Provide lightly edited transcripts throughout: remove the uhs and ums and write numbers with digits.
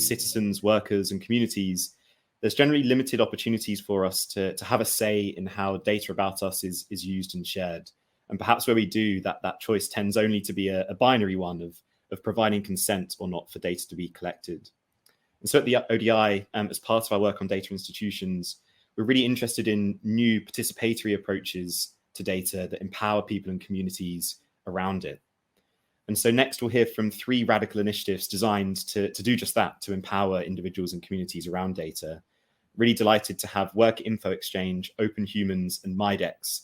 citizens, workers, and communities, there's generally limited opportunities for us to have a say in how data about us is used and shared. And perhaps where we do, that choice tends only to be a binary one of providing consent or not for data to be collected. And so at the ODI, as part of our work on data institutions, we're really interested in new participatory approaches to data that empower people and communities around it. And so next we'll hear from 3 radical initiatives designed to do just that, to empower individuals and communities around data. Really delighted to have Work Info Exchange, OpenHumans, and Mydex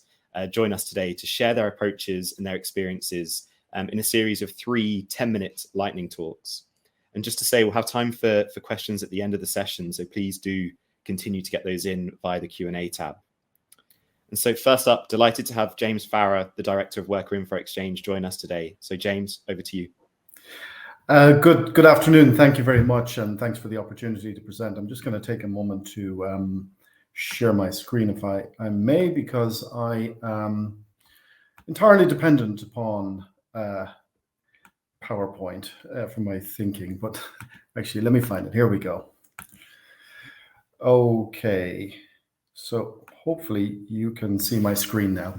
join us today to share their approaches and their experiences in a series of 3 10-minute lightning talks. And just to say, we'll have time for questions at the end of the session, so please do continue to get those in via the Q&A tab. And so first up, delighted to have James Farrar, the Director of Worker Info Exchange, join us today. So James, over to you. Good afternoon. Thank you very much, and thanks for the opportunity to present. I'm just going to take a moment to share my screen if I may, because I am entirely dependent upon PowerPoint for my thinking. But actually, let me find it. Here we go. Okay, so hopefully you can see my screen now.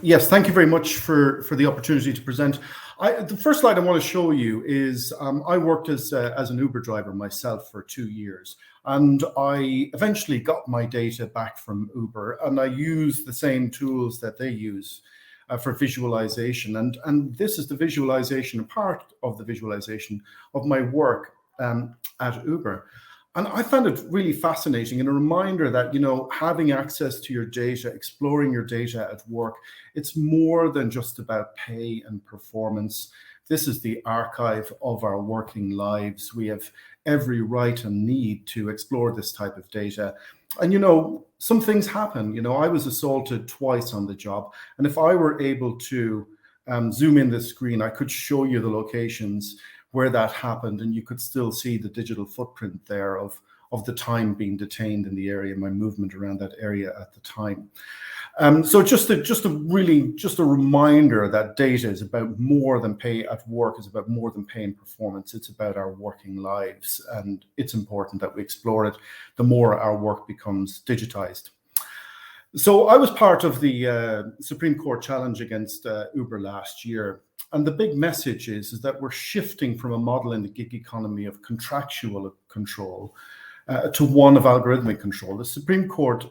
Yes, thank you very much for the opportunity to present. The first slide I want to show you is I worked as an Uber driver myself for 2 years, and I eventually got my data back from Uber, and I use the same tools that they use for visualization. And this is the visualization, part of the visualization of my work at Uber. And I found it really fascinating, and a reminder that, you know, having access to your data, exploring your data at work, it's more than just about pay and performance. This is the archive of our working lives. We have every right and need to explore this type of data. And, you know, some things happen. You know, I was assaulted twice on the job. And if I were able to zoom in the screen, I could show you the locations where that happened, and you could still see the digital footprint there of the time being detained in the area, my movement around that area at the time. So just a reminder that data is about more than pay at work, it's about more than pay and performance. It's about our working lives, and it's important that we explore it the more our work becomes digitized. So I was part of the Supreme Court challenge against Uber last year. And the big message is that we're shifting from a model in the gig economy of contractual control to one of algorithmic control. The Supreme Court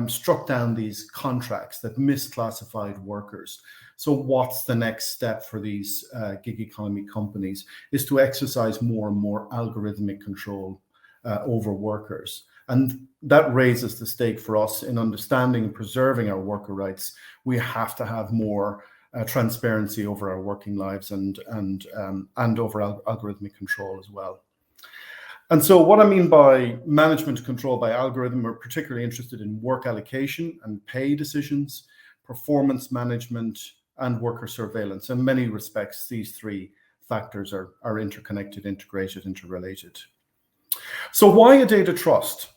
struck down these contracts that misclassified workers. So what's the next step for these gig economy companies is to exercise more and more algorithmic control over workers. And that raises the stake for us in understanding and preserving our worker rights. We have to have more transparency over our working lives and over algorithmic control as well. And so what I mean by management control by algorithm, we're particularly interested in work allocation and pay decisions, performance management, and worker surveillance. In many respects, these 3 factors are interconnected, integrated, interrelated. So why a data trust?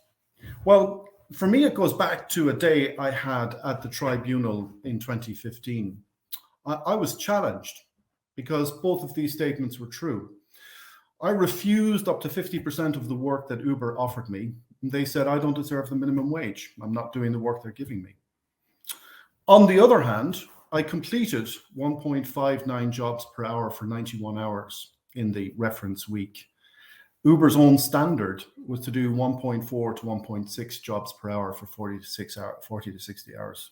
Well, for me, it goes back to a day I had at the tribunal in 2015. I was challenged because both of these statements were true. I refused up to 50% of the work that Uber offered me. They said, I don't deserve the minimum wage. I'm not doing the work they're giving me. On the other hand, I completed 1.59 jobs per hour for 91 hours in the reference week. Uber's own standard was to do 1.4 to 1.6 jobs per hour for 40 to 60 hours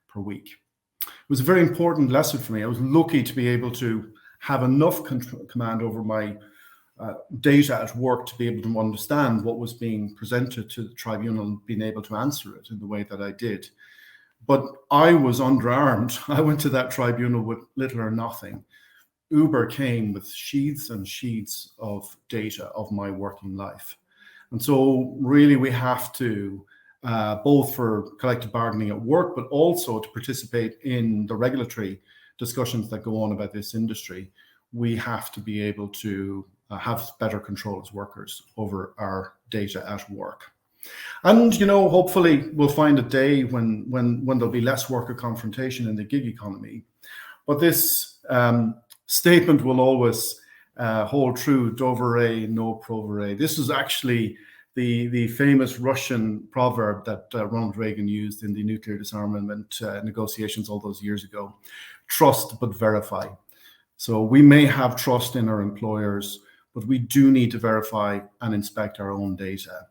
per week. It was a very important lesson for me. I was lucky to be able to have enough command over my data at work to be able to understand what was being presented to the tribunal and being able to answer it in the way that I did. But I was underarmed. I went to that tribunal with little or nothing. Uber came with sheets and sheets of data of my working life. And so really we have to both for collective bargaining at work, but also to participate in the regulatory discussions that go on about this industry. We have to be able to have better control as workers over our data at work. And, you know, hopefully we'll find a day when there'll be less worker confrontation in the gig economy. But this statement will always hold true, dovere no provere. This is actually the famous Russian proverb that Ronald Reagan used in the nuclear disarmament negotiations all those years ago. Trust but verify. So we may have trust in our employers, but we do need to verify and inspect our own data.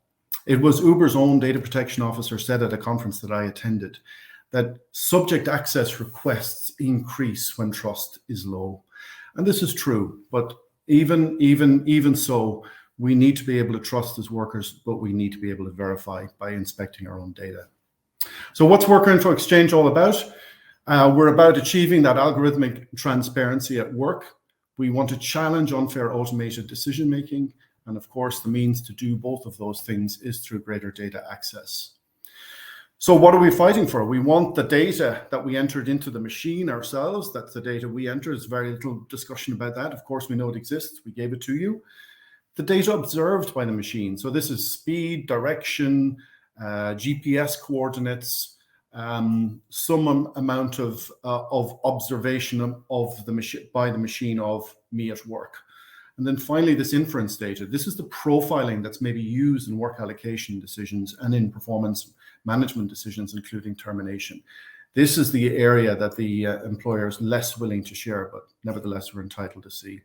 It was Uber's own data protection officer said at a conference that I attended that subject access requests increase when trust is low. And this is true, but even so, we need to be able to trust as workers, but we need to be able to verify by inspecting our own data. So what's Worker Info Exchange all about? We're about achieving that algorithmic transparency at work. We want to challenge unfair automated decision-making. And of course, the means to do both of those things is through greater data access. So what are we fighting for? We want the data that we entered into the machine ourselves. That's the data we enter. There's very little discussion about that. Of course, we know it exists. We gave it to you. The data observed by the machine. So this is speed, direction, GPS coordinates, some amount of observation of the machine by the machine of me at work. And then finally, this inference data. This is the profiling that's maybe used in work allocation decisions and in performance management decisions, including termination. This is the area that the employer is less willing to share, but nevertheless, we're entitled to see.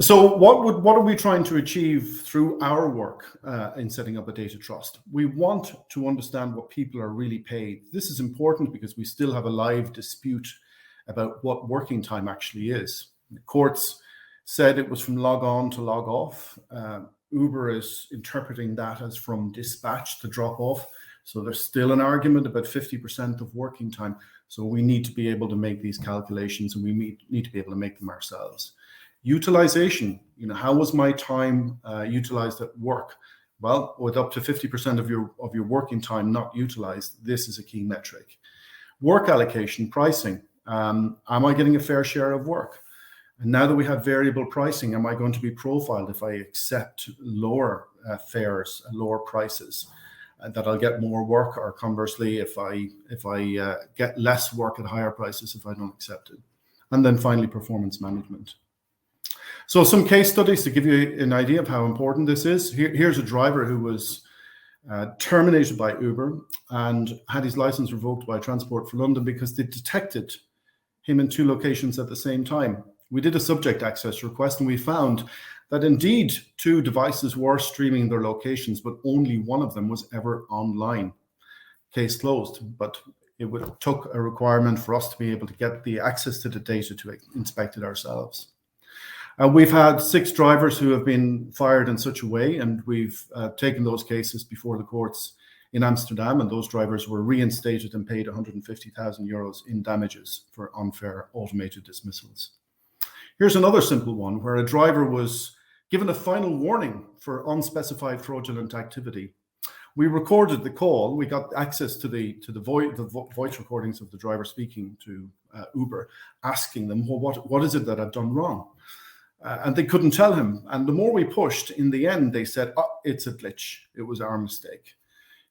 So what are we trying to achieve through our work in setting up a data trust? We want to understand what people are really paid. This is important because we still have a live dispute about what working time actually is. The courts said it was from log on to log off. Uber is interpreting that as from dispatch to drop off. So there's still an argument about 50% of working time. So we need to be able to make these calculations, and we need to be able to make them ourselves. Utilization, how was my time utilized at work? Well, with up to 50% of your working time not utilized, this is a key metric. Work allocation, pricing. Am I getting a fair share of work? And now that we have variable pricing, am I going to be profiled if I accept lower fares and lower prices, that I'll get more work, or conversely, if I get less work at higher prices if I don't accept it? And then finally, performance management. So some case studies to give you an idea of how important this is. Here's a driver who was terminated by Uber and had his license revoked by Transport for London because they detected him in 2 locations at the same time. We did a subject access request and we found that indeed 2 devices were streaming their locations, but only one of them was ever online. Case closed, but it took a requirement for us to be able to get the access to the data to inspect it ourselves. We've had 6 drivers who have been fired in such a way, and we've taken those cases before the courts in Amsterdam, and those drivers were reinstated and paid 150,000 euros in damages for unfair automated dismissals. Here's another simple one where a driver was given a final warning for unspecified fraudulent activity. We recorded the call. We got access to the voice recordings of the driver speaking to Uber, asking them, well, what is it that I've done wrong? And they couldn't tell him. And the more we pushed, in the end, they said, oh, it's a glitch. It was our mistake.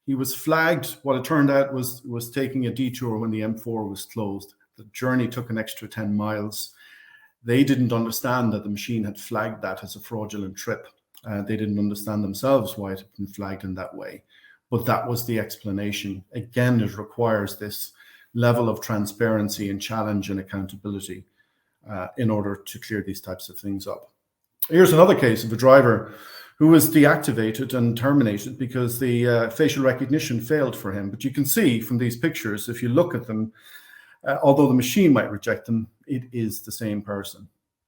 He was flagged. What it turned out was taking a detour when the M4 was closed. The journey took an extra 10 miles. They didn't understand that the machine had flagged that as a fraudulent trip. They didn't understand themselves why it had been flagged in that way. But that was the explanation. Again, it requires this level of transparency and challenge and accountability in order to clear these types of things up. Here's another case of a driver who was deactivated and terminated because the facial recognition failed for him. But you can see from these pictures, if you look at them, although the machine might reject them, it is the same person.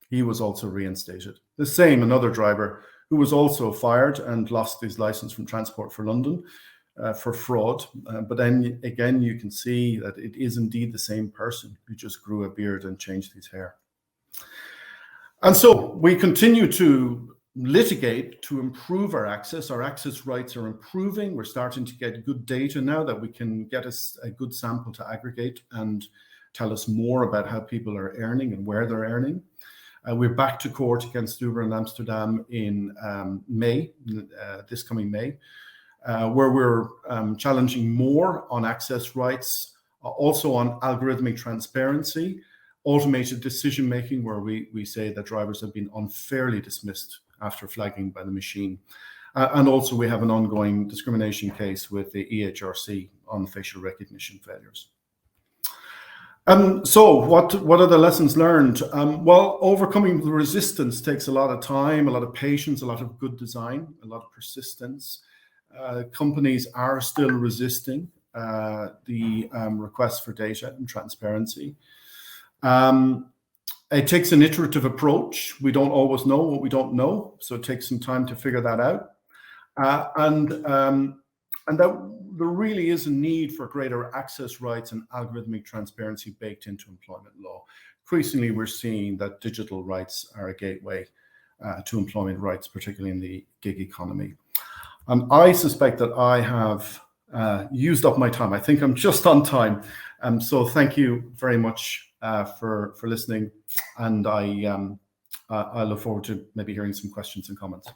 He was also reinstated. The same, another driver who was also fired and lost his license from Transport for London for fraud. But then again, you can see that it is indeed the same person who just grew a beard and changed his hair. And so we continue to litigate to improve our access. Our access rights are improving. We're starting to get good data now that we can get us a good sample to aggregate and tell us more about how people are earning and where they're earning. We're back to court against Uber in Amsterdam in May, this coming May, where we're challenging more on access rights, also on algorithmic transparency, automated decision making, where we say that drivers have been unfairly dismissed after flagging by the machine. And also we have an ongoing discrimination case with the EHRC on facial recognition failures. So what are the lessons learned? Well, overcoming the resistance takes a lot of time, a lot of patience, a lot of good design, a lot of persistence. Companies are still resisting the request for data and transparency. It takes an iterative approach. We don't always know what we don't know, so it takes some time to figure that out. And that there really is a need for greater access rights and algorithmic transparency baked into employment law. Increasingly, we're seeing that digital rights are a gateway to employment rights, particularly in the gig economy. I suspect that I have used up my time. I think I'm just on time. So thank you very much for listening, and I look forward to maybe hearing some questions and comments.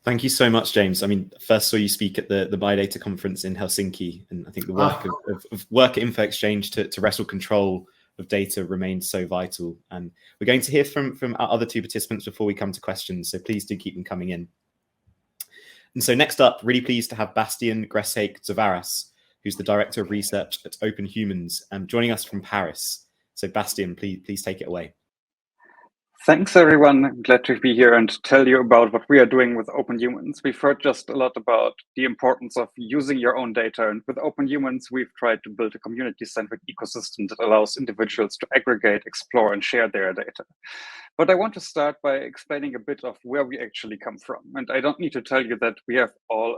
Thank you so much, James. I mean, first saw you speak at the BioData conference in Helsinki, and I think the work of work at InfoExchange to wrestle control of data remains so vital. And we're going to hear from our other two participants before we come to questions, so please do keep them coming in. And so next up, really pleased to have Bastian Greshake Tzovaras, who's the Director of Research at OpenHumans, joining us from Paris. So Bastian, please take it away. Thanks, everyone. I'm glad to be here and tell you about what we are doing with OpenHumans. We've heard just a lot about the importance of using your own data. And with OpenHumans, we've tried to build a community-centric ecosystem that allows individuals to aggregate, explore, and share their data. But I want to start by explaining a bit of where we actually come from. And I don't need to tell you that we have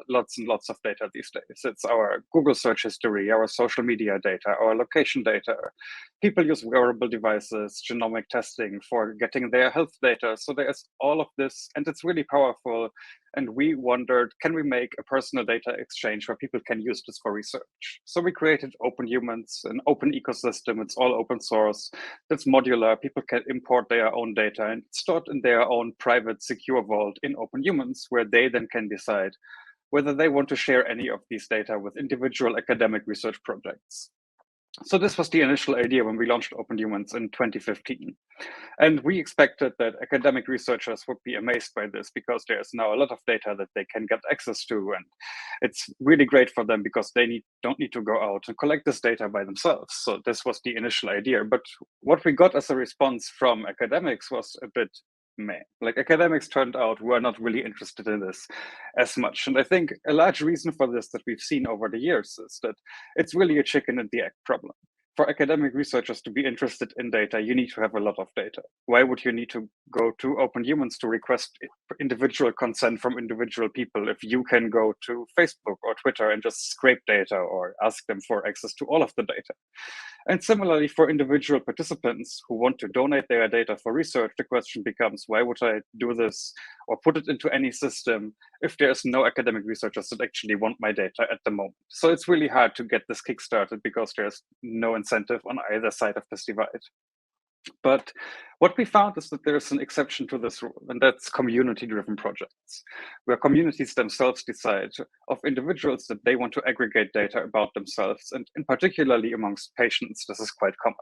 lots and lots of data these days. It's our Google search history, our social media data, our location data. People use wearable devices, genomic testing for getting their health data. So there's all of this, and it's really powerful. And we wondered, can we make a personal data exchange where people can use this for research? So we created OpenHumans, an open ecosystem. It's all open source. It's modular. People can import their own data and it's stored in their own private secure vault in OpenHumans, where they then can decide whether they want to share any of these data with individual academic research projects. So this was the initial idea when we launched OpenHumans in 2015. And we expected that academic researchers would be amazed by this because there's now a lot of data that they can get access to. And it's really great for them because they don't need to go out and collect this data by themselves. So this was the initial idea. But what we got as a response from academics was a bit meh. Like, academics turned out were not really interested in this as much. And I think a large reason for this that we've seen over the years is that it's really a chicken and the egg problem. For academic researchers to be interested in data, you need to have a lot of data. Why would you need to go to OpenHumans to request individual consent from individual people if you can go to Facebook or Twitter and just scrape data or ask them for access to all of the data? And similarly, for individual participants who want to donate their data for research, the question becomes, why would I do this or put it into any system if there's no academic researchers that actually want my data at the moment? So it's really hard to get this kickstarted because there's no incentive on either side of this divide. But what we found is that there's an exception to this rule, and that's community-driven projects, where communities themselves decide of individuals that they want to aggregate data about themselves, and in particularly amongst patients, this is quite common.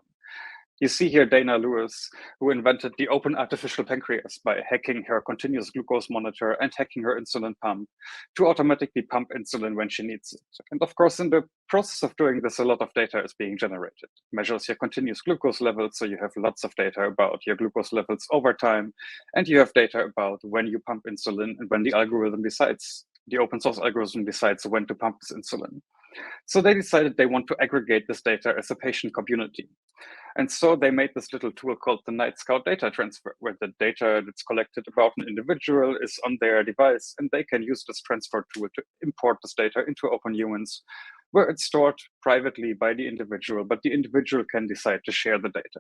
You see here Dana Lewis, who invented the open artificial pancreas by hacking her continuous glucose monitor and hacking her insulin pump to automatically pump insulin when she needs it. And of course, in the process of doing this, a lot of data is being generated. It measures your continuous glucose levels, so you have lots of data about your glucose levels over time, and you have data about when you pump insulin and when the algorithm decides, the open source algorithm decides when to pump this insulin. So they decided they want to aggregate this data as a patient community. And so they made this little tool called the Night Scout data transfer, where the data that's collected about an individual is on their device, and they can use this transfer tool to import this data into OpenHumans, where it's stored privately by the individual, but the individual can decide to share the data.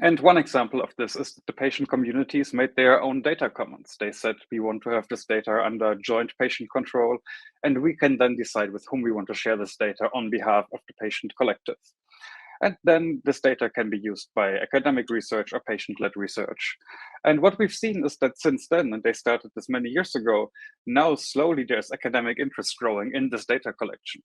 And one example of this is that the patient communities made their own data commons. They said, we want to have this data under joint patient control, and we can then decide with whom we want to share this data on behalf of the patient collective. And then this data can be used by academic research or patient-led research. And what we've seen is that since then, and they started this many years ago, now slowly there's academic interest growing in this data collection.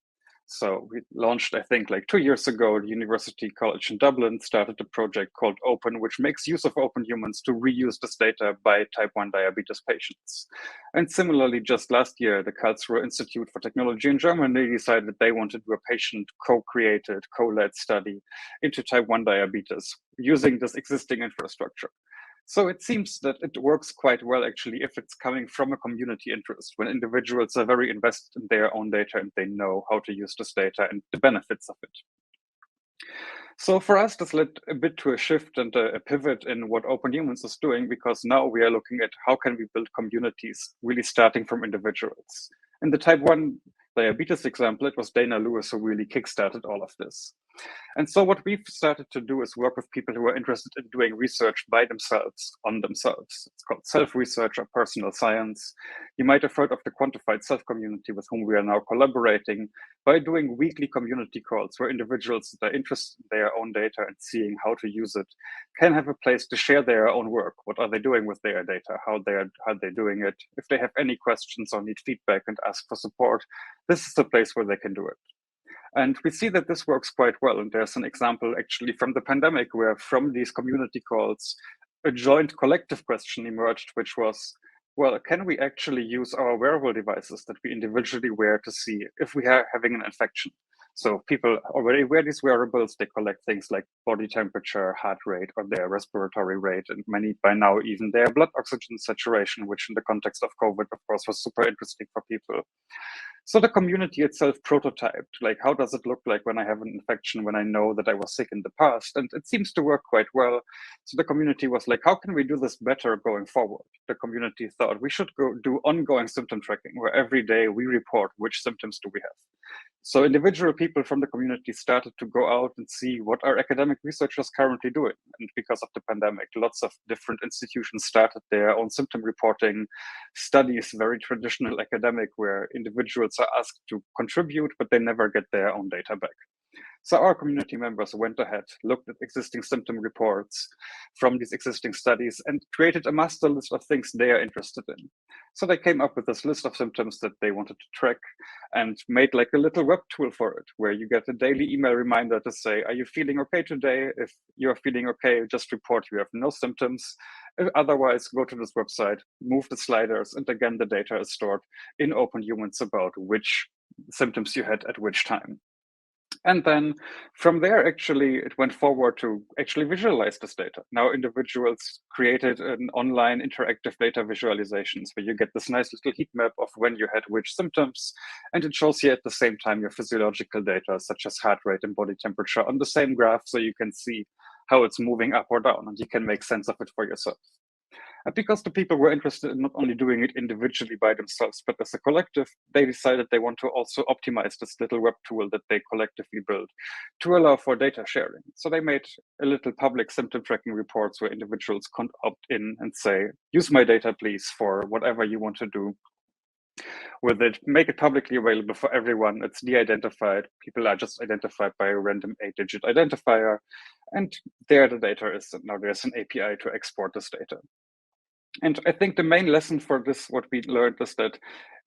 So we launched, I think, like 2 years ago, the University College in Dublin started a project called Open, which makes use of OpenHumans to reuse this data by type 1 diabetes patients. And similarly, just last year, the Karlsruhe Institute for Technology in Germany decided that they wanted to do a patient co-created, co-led study into type 1 diabetes using this existing infrastructure. So it seems that it works quite well, actually, if it's coming from a community interest, when individuals are very invested in their own data and they know how to use this data and the benefits of it. So for us, this led a bit to a shift and a pivot in what OpenHumans is doing, because now we are looking at how can we build communities, really starting from individuals. In the type 1 diabetes example, it was Dana Lewis who really kickstarted all of this. And so what we've started to do is work with people who are interested in doing research by themselves, on themselves. It's called self-research or personal science. You might have heard of the Quantified Self community with whom we are now collaborating by doing weekly community calls where individuals that are interested in their own data and seeing how to use it can have a place to share their own work. What are they doing with their data? How they're doing it? If they have any questions or need feedback and ask for support, this is the place where they can do it. And we see that this works quite well. And there's an example actually from the pandemic where from these community calls, a joint collective question emerged, which was, well, can we actually use our wearable devices that we individually wear to see if we are having an infection? So people already wear these wearables, they collect things like body temperature, heart rate, or their respiratory rate, and many by now even their blood oxygen saturation, which in the context of COVID, of course, was super interesting for people. So the community itself prototyped, like, how does it look like when I have an infection, when I know that I was sick in the past? And it seems to work quite well. So the community was like, how can we do this better going forward? The community thought we should go do ongoing symptom tracking, where every day we report which symptoms do we have. So individual people from the community started to go out and see what are academic researchers currently doing. And because of the pandemic, lots of different institutions started their own symptom reporting studies, very traditional academic, where individuals are asked to contribute, but they never get their own data back. So our community members went ahead, looked at existing symptom reports from these existing studies and created a master list of things they are interested in. So they came up with this list of symptoms that they wanted to track and made like a little web tool for it, where you get a daily email reminder to say, are you feeling okay today? If you're feeling okay, just report you have no symptoms. Otherwise, go to this website, move the sliders, and again, the data is stored in OpenHumans about which symptoms you had at which time. And then from there, actually, it went forward to actually visualize this data. Now, individuals created an online interactive data visualizations where you get this nice little heat map of when you had which symptoms. And it shows you at the same time your physiological data, such as heart rate and body temperature on the same graph, so you can see how it's moving up or down, and you can make sense of it for yourself. And because the people were interested in not only doing it individually by themselves, but as a collective, they decided they want to also optimize this little web tool that they collectively built to allow for data sharing. So they made a little public symptom tracking reports where individuals can opt in and say, use my data, please, for whatever you want to do with it, make it publicly available for everyone. It's de-identified. People are just identified by a random 8-digit identifier. And there the data is. Now there's an API to export this data. And I think the main lesson for this, what we learned, is that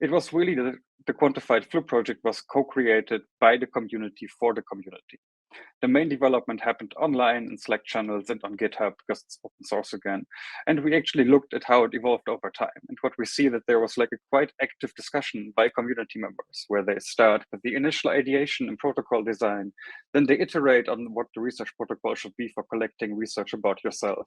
it was really the Quantified Flu project was co-created by the community for the community. The main development happened online in Slack channels and on GitHub because it's open source again. And we actually looked at how it evolved over time. And what we see that there was like a quite active discussion by community members where they start with the initial ideation and protocol design. Then they iterate on what the research protocol should be for collecting research about yourself.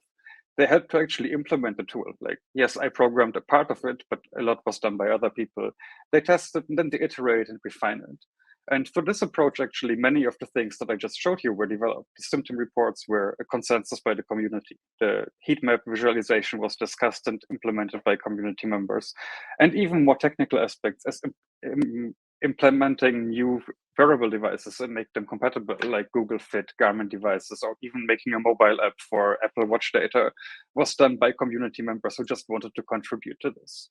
They helped to actually implement the tool. Like, yes, I programmed a part of it, but a lot was done by other people. They tested and then they iterate and refine it. And for this approach, actually, many of the things that I just showed you were developed. The symptom reports were a consensus by the community. The heat map visualization was discussed and implemented by community members. And even more technical aspects as implementing new wearable devices and make them compatible, like Google Fit, Garmin devices, or even making a mobile app for Apple Watch data was done by community members who just wanted to contribute to this.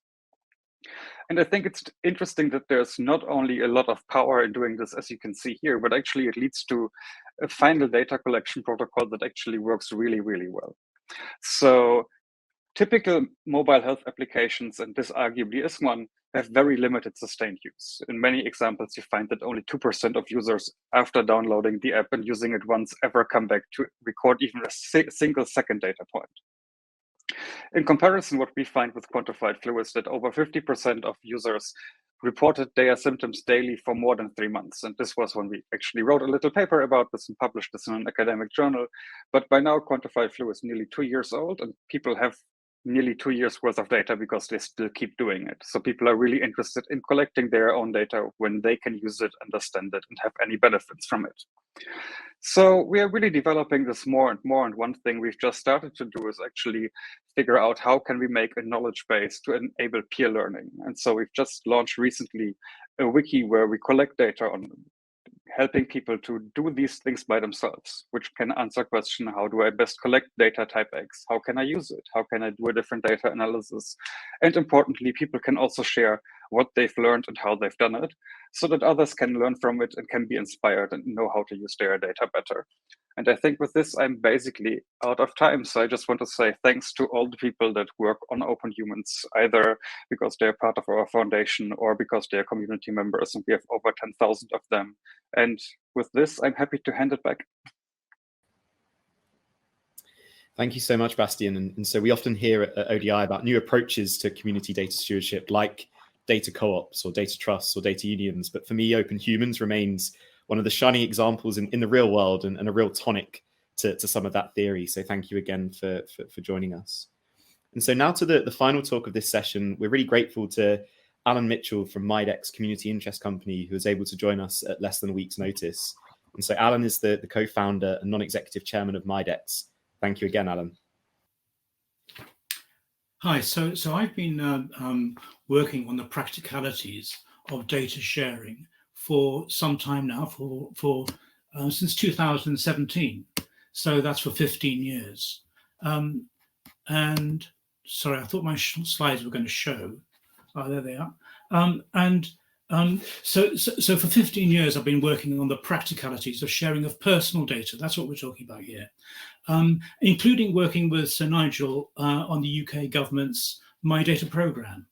And I think it's interesting that there's not only a lot of power in doing this, as you can see here, but actually it leads to a final data collection protocol that actually works really, really well. So typical mobile health applications, and this arguably is one, have very limited sustained use. In many examples, you find that only 2% of users, after downloading the app and using it once, ever come back to record even a single second data point. In comparison, what we find with quantified flu is that over 50% of users reported their symptoms daily for more than 3 months. And this was when we actually wrote a little paper about this and published this in an academic journal. But by now, quantified flu is nearly 2 years old, and people have nearly 2 years worth of data because they still keep doing it. So people are really interested in collecting their own data when they can use it, understand it, and have any benefits from it. So we are really developing this more and more. And one thing we've just started to do is actually figure out how can we make a knowledge base to enable peer learning. And so we've just launched recently a wiki where we collect data on helping people to do these things by themselves, which can answer question, how do I best collect data type X? How can I use it? How can I do a different data analysis? And importantly, people can also share what they've learned and how they've done it, so that others can learn from it and can be inspired and know how to use their data better. And I think with this, I'm basically out of time. So I just want to say thanks to all the people that work on OpenHumans, either because they're part of our foundation or because they're community members, and we have over 10,000 of them. And with this, I'm happy to hand it back. Thank you so much, Bastian. And so we often hear at ODI about new approaches to community data stewardship, like data co-ops or data trusts or data unions. But for me, OpenHumans remains one of the shining examples in the real world and a real tonic to some of that theory. So thank you again for joining us. And so now to the final talk of this session. We're really grateful to Alan Mitchell from Mydex Community Interest Company, who was able to join us at less than a week's notice. And so Alan is the co-founder and non-executive chairman of Mydex. Thank you again, Alan. Hi, so I've been working on the practicalities of data sharing for some time now, since 2017. So that's for 15 years. And sorry, I thought my slides were going to show. Oh, there they are. So for 15 years, I've been working on the practicalities of sharing of personal data. That's what we're talking about here, including working with Sir Nigel on the UK government's My Data programme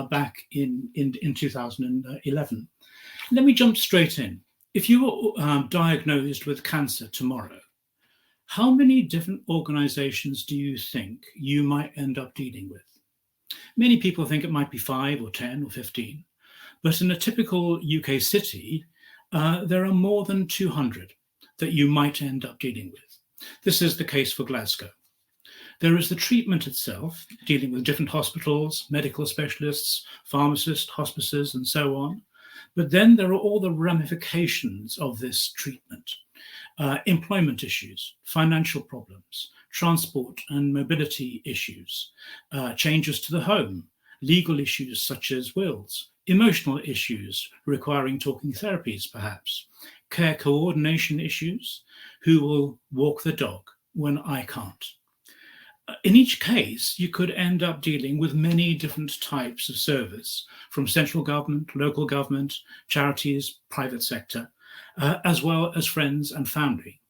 back in 2011. Let me jump straight in. If you were diagnosed with cancer tomorrow, how many different organisations do you think you might end up dealing with? Many people think it might be 5 or 10 or 15. But in a typical UK city, there are more than 200 that you might end up dealing with. This is the case for Glasgow. There is the treatment itself, dealing with different hospitals, medical specialists, pharmacists, hospices, and so on. But then there are all the ramifications of this treatment. Employment issues, financial problems, transport and mobility issues, changes to the home, legal issues such as wills, emotional issues requiring talking therapies, perhaps, care coordination issues, who will walk the dog when I can't. In each case, you could end up dealing with many different types of service, from central government, local government, charities, private sector, as well as friends and family.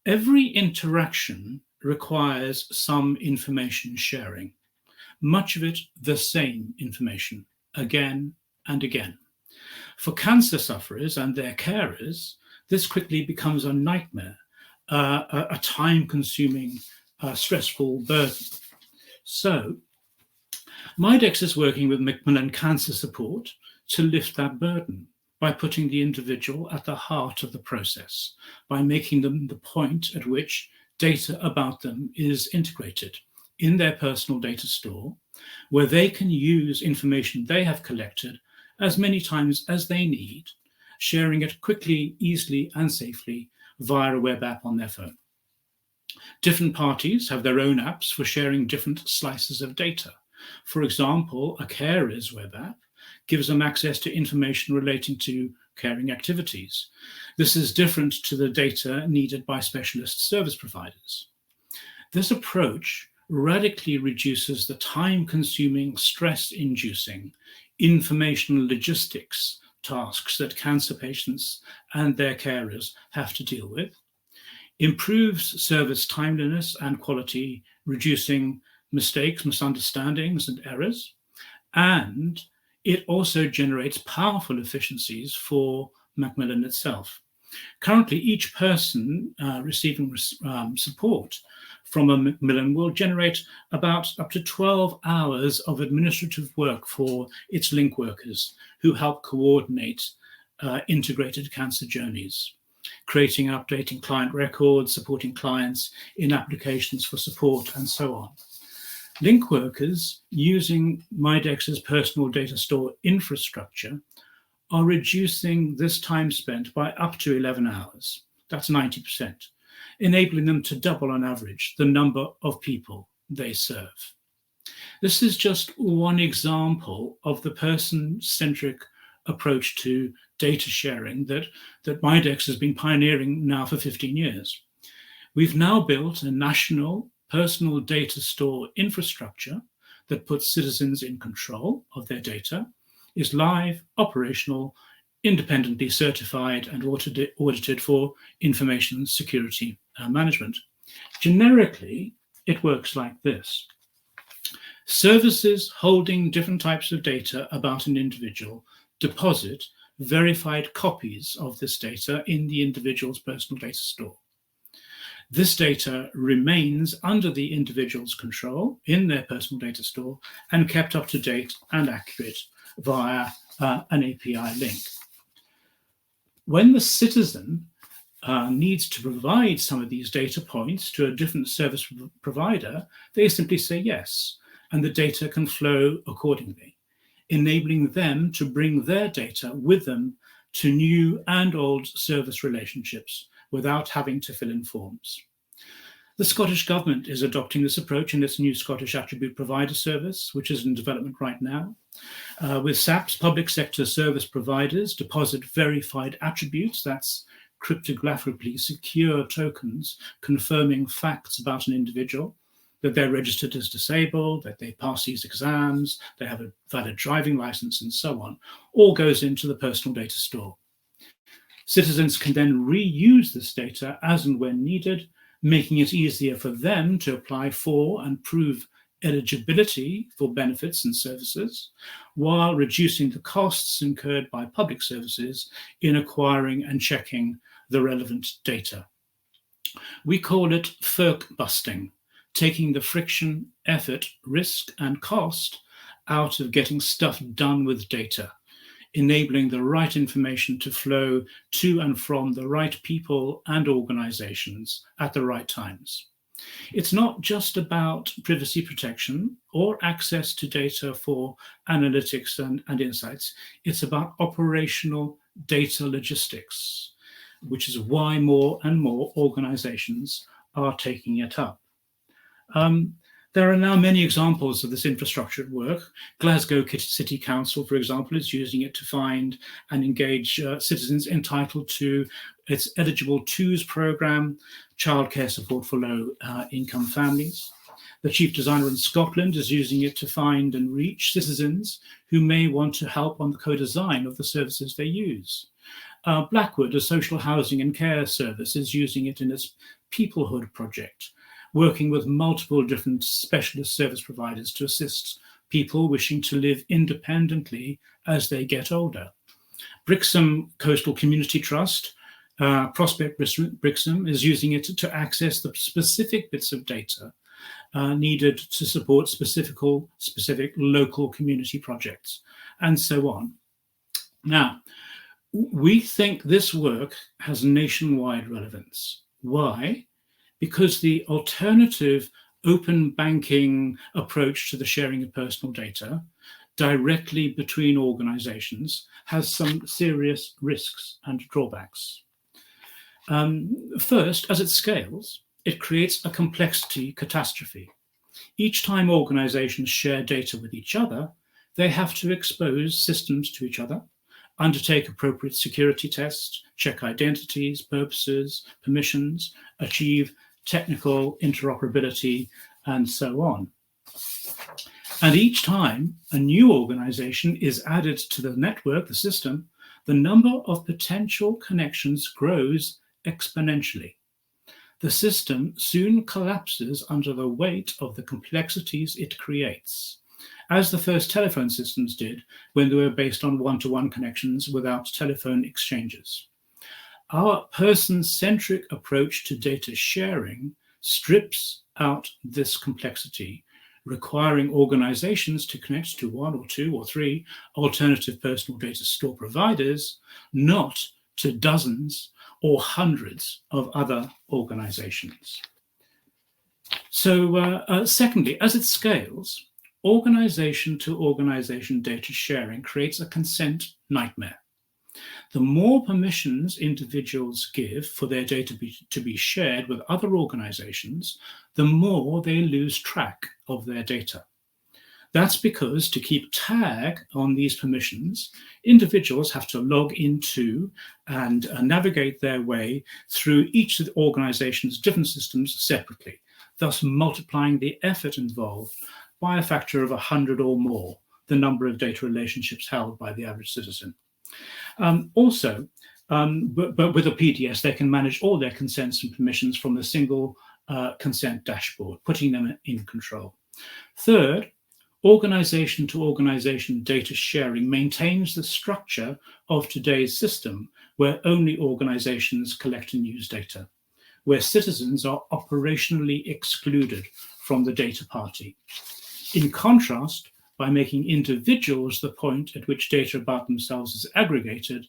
Every interaction requires some information sharing, much of it the same information, again and again. For cancer sufferers and their carers, this quickly becomes a nightmare, a time-consuming, stressful burden. So, Mydex is working with Macmillan Cancer Support to lift that burden by putting the individual at the heart of the process, by making them the point at which data about them is integrated in their personal data store, where they can use information they have collected as many times as they need, sharing it quickly, easily, and safely via a web app on their phone. Different parties have their own apps for sharing different slices of data. For example, a carer's web app gives them access to information relating to caring activities. This is different to the data needed by specialist service providers. This approach radically reduces the time-consuming, stress-inducing information logistics tasks that cancer patients and their carers have to deal with, improves service timeliness and quality, reducing mistakes, misunderstandings, and errors, and it also generates powerful efficiencies for Macmillan itself. Currently, each person receiving support from a Macmillan will generate about up to 12 hours of administrative work for its link workers who help coordinate integrated cancer journeys, creating and updating client records, supporting clients in applications for support, and so on. Link workers using Mydex's personal data store infrastructure are reducing this time spent by up to 11 hours. That's 90%, enabling them to double on average the number of people they serve. This is just one example of the person-centric approach to data sharing that Mydex has been pioneering now for 15 years. We've now built a national personal data store infrastructure that puts citizens in control of their data, is live, operational, independently certified and audited for information security management. Generically, it works like this. Services holding different types of data about an individual deposit verified copies of this data in the individual's personal data store. This data remains under the individual's control in their personal data store and kept up to date and accurate via an API link. When the citizen needs to provide some of these data points to a different service provider, they simply say yes, and the data can flow accordingly, enabling them to bring their data with them to new and old service relationships without having to fill in forms. The Scottish Government is adopting this approach in its new Scottish Attribute Provider Service, which is in development right now. With SAPs, public sector service providers deposit verified attributes, that's cryptographically secure tokens confirming facts about an individual, that they're registered as disabled, that they pass these exams, they have a valid driving license, and so on, all goes into the personal data store. Citizens can then reuse this data as and when needed, making it easier for them to apply for and prove eligibility for benefits and services, while reducing the costs incurred by public services in acquiring and checking the relevant data. We call it FERC busting, taking the friction, effort, risk, and cost out of getting stuff done with data, enabling the right information to flow to and from the right people and organizations at the right times. It's not just about privacy protection or access to data for analytics and insights. It's about operational data logistics, which is why more and more organizations are taking it up. There are now many examples of this infrastructure at work. Glasgow City Council, for example, is using it to find and engage citizens entitled to its Eligible Twos programme, childcare support for low-income families. The chief designer in Scotland is using it to find and reach citizens who may want to help on the co-design of the services they use. Blackwood, a social housing and care service, is using it in its Peoplehood project, working with multiple different specialist service providers to assist people wishing to live independently as they get older. Brixham Coastal Community Trust, Prospect Brixham, is using it to access the specific bits of data needed to support specific local community projects, and so on. Now, we think this work has nationwide relevance. Why? Because the alternative open banking approach to the sharing of personal data directly between organizations has some serious risks and drawbacks. First, as it scales, it creates a complexity catastrophe. Each time organizations share data with each other, they have to expose systems to each other, undertake appropriate security tests, check identities, purposes, permissions, achieve technical interoperability, and so on. And each time a new organization is added to the network, the system, the number of potential connections grows exponentially. The system soon collapses under the weight of the complexities it creates, as the first telephone systems did when they were based on one-to-one connections without telephone exchanges. Our person-centric approach to data sharing strips out this complexity, requiring organizations to connect to 1 or 2 or 3 alternative personal data store providers, not to dozens or hundreds of other organizations. So secondly, as it scales, organization-to-organization data sharing creates a consent nightmare. The more permissions individuals give for their data to be shared with other organizations, the more they lose track of their data. That's because to keep tag on these permissions, individuals have to log into and navigate their way through each of the organization's different systems separately, thus multiplying the effort involved by a factor of 100 or more, the number of data relationships held by the average citizen. But with a PDS, they can manage all their consents and permissions from a single consent dashboard, putting them in control. Third, organization-to-organization data sharing maintains the structure of today's system, where only organizations collect and use data, where citizens are operationally excluded from the data party. In contrast, by making individuals the point at which data about themselves is aggregated,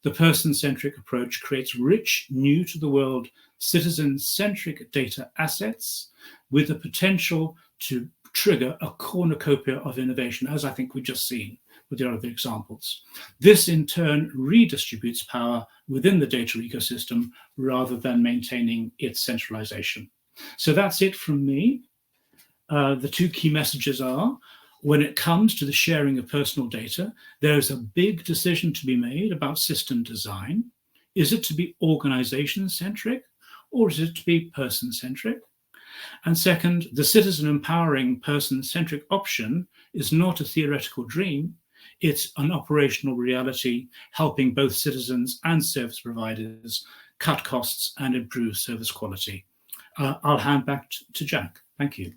the person-centric approach creates rich, new-to-the-world, citizen-centric data assets with the potential to trigger a cornucopia of innovation, as I think we've just seen with the other examples. This, in turn, redistributes power within the data ecosystem rather than maintaining its centralization. So that's it from me. The 2 key messages are, when it comes to the sharing of personal data, there is a big decision to be made about system design. Is it to be organization-centric or is it to be person-centric? And second, the citizen empowering person-centric option is not a theoretical dream. It's an operational reality, helping both citizens and service providers cut costs and improve service quality. I'll hand back to Jack. Thank you.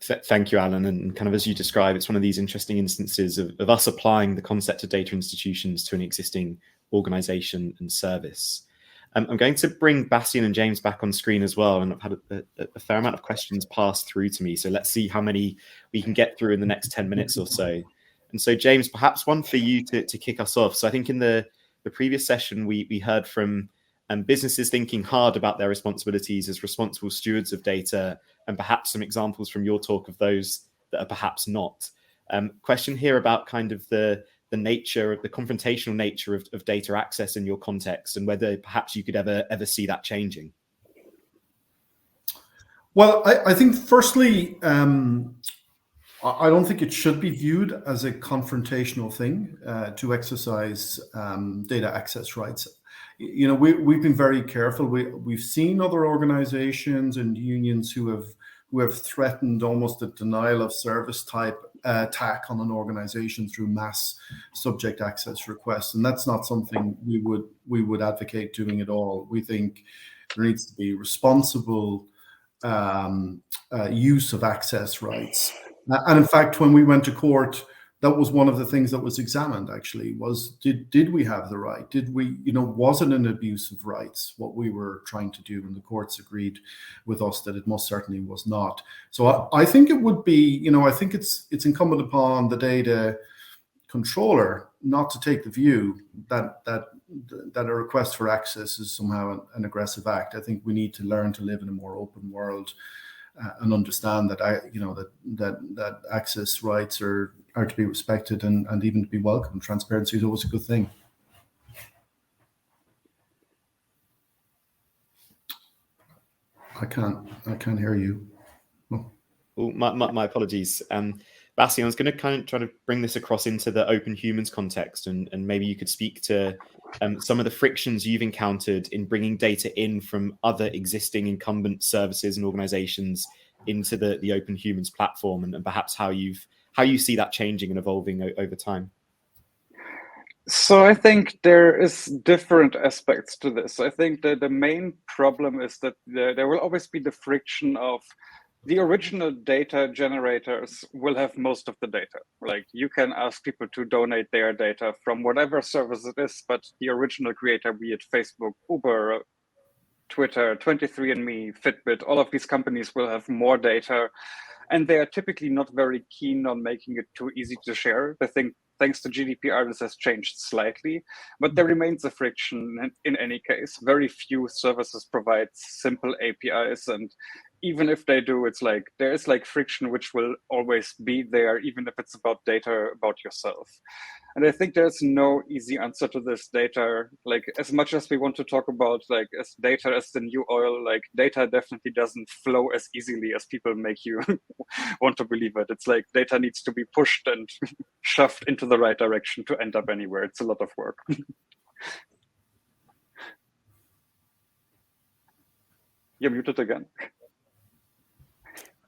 Thank you, Alan. And kind of as you describe, it's one of these interesting instances of us applying the concept of data institutions to an existing organization and service. I'm going to bring Bastian and James back on screen as well. And I've had a fair amount of questions passed through to me. So let's see how many we can get through in the next 10 minutes or so. And so, James, perhaps one for you to kick us off. So I think in the previous session, we heard from businesses thinking hard about their responsibilities as responsible stewards of data, and perhaps some examples from your talk of those that are perhaps not. Question here about kind of the nature, the confrontational nature of data access in your context, and whether perhaps you could ever see that changing. Well, I think firstly, I don't think it should be viewed as a confrontational thing to exercise data access rights. You know, we've been very careful. We've seen other organizations and unions who have threatened almost a denial of service type attack on an organization through mass subject access requests, and that's not something we would advocate doing at all. We think there needs to be responsible use of access rights. And in fact, when we went to court, that was one of the things that was examined, actually, was did we have the right? Did we, was it an abuse of rights, what we were trying to do? And the courts agreed with us that it most certainly was not. So I think it would be, I think it's incumbent upon the data controller not to take the view that a request for access is somehow an aggressive act. I think we need to learn to live in a more open world and understand that that access rights are to be respected and even to be welcomed. Transparency is always a good thing. I can't hear you. Oh, my apologies. Bastian, I was going to kind of try to bring this across into the OpenHumans context, and maybe you could speak to some of the frictions you've encountered in bringing data in from other existing incumbent services and organizations into the OpenHumans platform, and perhaps how you see that changing and evolving over time. So I think there is different aspects to this. I think that the main problem is that there will always be the friction of the original data generators will have most of the data. Like you can ask people to donate their data from whatever service it is, but the original creator, be it Facebook, Uber, Twitter, 23andMe, Fitbit, all of these companies will have more data, and they are typically not very keen on making it too easy to share. I think thanks to GDPR, this has changed slightly, but there remains a friction in any case. Very few services provide simple APIs, and even if they do, it's like there is like friction which will always be there, even if it's about data about yourself. And I think there's no easy answer to this data. Like as much as we want to talk about like as data as the new oil, like data definitely doesn't flow as easily as people make you want to believe it. It's like data needs to be pushed and shoved into the right direction to end up anywhere. It's a lot of work. You're muted again.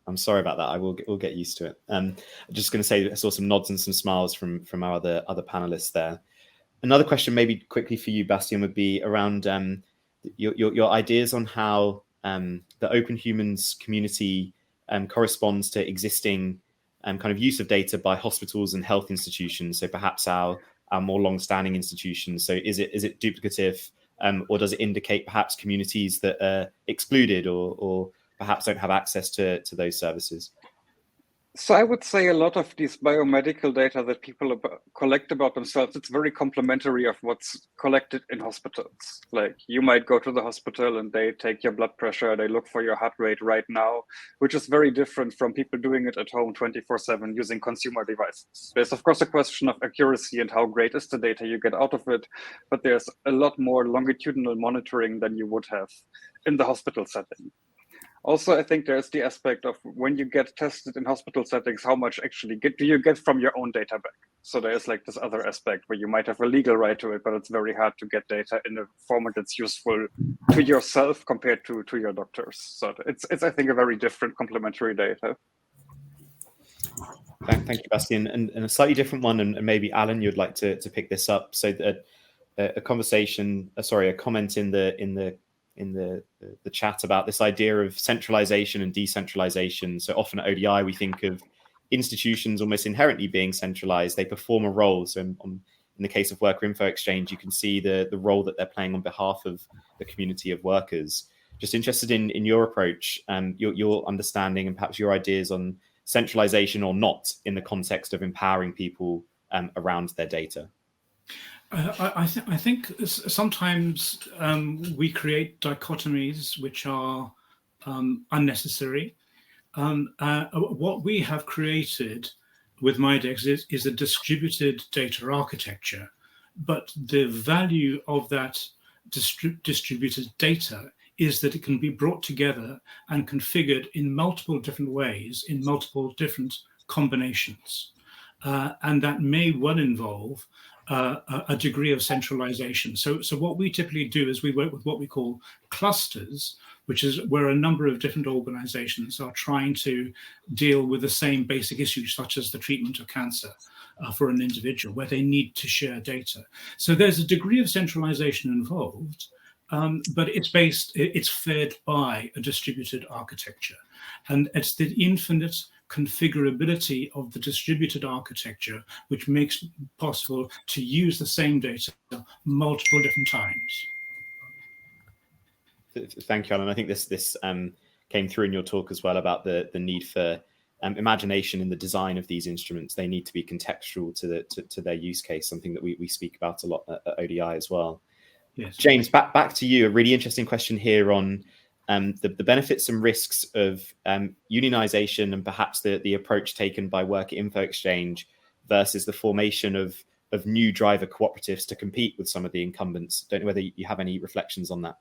I'm sorry about that. We'll get used to it. I'm just going to say I saw some nods and some smiles from our other panelists there. Another question, maybe quickly for you, Bastian, would be around your ideas on how the OpenHumans community corresponds to existing kind of use of data by hospitals and health institutions. So perhaps our more long-standing institutions. So is it duplicative, or does it indicate perhaps communities that are excluded or perhaps don't have access to those services? So I would say a lot of these biomedical data that people collect about themselves, it's very complementary of what's collected in hospitals. Like you might go to the hospital and they take your blood pressure, they look for your heart rate right now, which is very different from people doing it at home 24/7 using consumer devices. There's of course a question of accuracy and how great is the data you get out of it, but there's a lot more longitudinal monitoring than you would have in the hospital setting. Also, I think there's the aspect of when you get tested in hospital settings, how much actually do you get from your own data back? So there's like this other aspect where you might have a legal right to it, but it's very hard to get data in a format that's useful to yourself compared to your doctors. So it's I think, a very different complementary data. Thank you, Bastian. And a slightly different one, and maybe Alan, you'd like to pick this up. So a comment in the chat about this idea of centralization and decentralization. So often at ODI, we think of institutions almost inherently being centralized. They perform a role. So in the case of Worker Info Exchange, you can see the role that they're playing on behalf of the community of workers. Just interested in your approach and your understanding and perhaps your ideas on centralization or not in the context of empowering people around their data. I think sometimes we create dichotomies which are unnecessary. What we have created with Mydex is a distributed data architecture, but the value of that distributed data is that it can be brought together and configured in multiple different ways, in multiple different combinations. And that may well involve a degree of centralization. So what we typically do is we work with what we call clusters, which is where a number of different organizations are trying to deal with the same basic issues, such as the treatment of cancer for an individual, where they need to share data. So there's a degree of centralization involved, but it's fed by a distributed architecture. And it's the infinite configurability of the distributed architecture which makes it possible to use the same data multiple different times. Thank you, Alan. I think this came through in your talk as well about the need for imagination in the design of these instruments. They need to be contextual to their use case, something that we speak about a lot at ODI as well. Yes. James, back to you. A really interesting question here on the benefits and risks of unionization and perhaps the approach taken by Worker Info Exchange versus the formation of new driver cooperatives to compete with some of the incumbents. Don't know whether you have any reflections on that.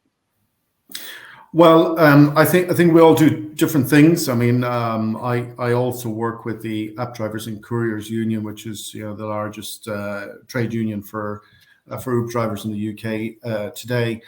Well, I think we all do different things. I mean, I also work with the App Drivers and Couriers Union, which is the largest trade union for Uber drivers in the UK today.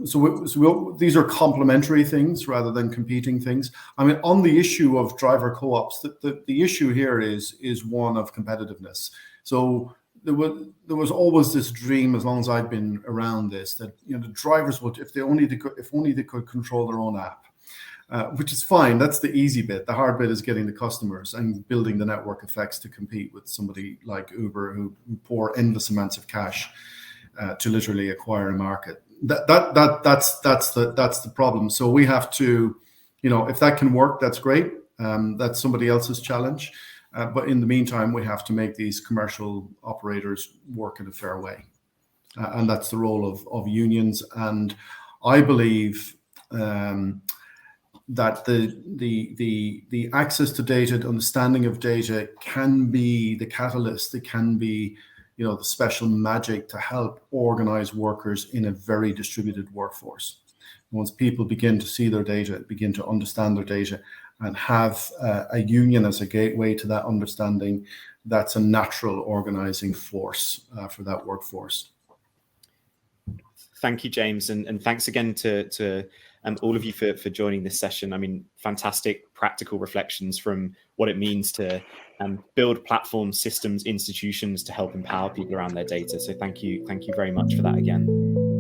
So these are complementary things rather than competing things. I mean, on the issue of driver co-ops, the issue here is one of competitiveness. So there was always this dream, as long as I've been around this, that the drivers would, if only they could control their own app. which is fine. That's the easy bit. The hard bit is getting the customers and building the network effects to compete with somebody like Uber, who pour endless amounts of cash to literally acquire a market. That's the problem. So we have to, if that can work, that's great. That's somebody else's challenge. But in the meantime, we have to make these commercial operators work in a fair way. And that's the role of unions. And I believe that the access to data, the understanding of data can be the catalyst. It can be, the special magic to help organize workers in a very distributed workforce. Once people begin to see their data, begin to understand their data, and have a union as a gateway to that understanding, that's a natural organizing force for that workforce. Thank you, James, and thanks again to all of you for joining this session. I mean, fantastic practical reflections from what it means to build platforms, systems, institutions to help empower people around their data. So thank you very much for that again.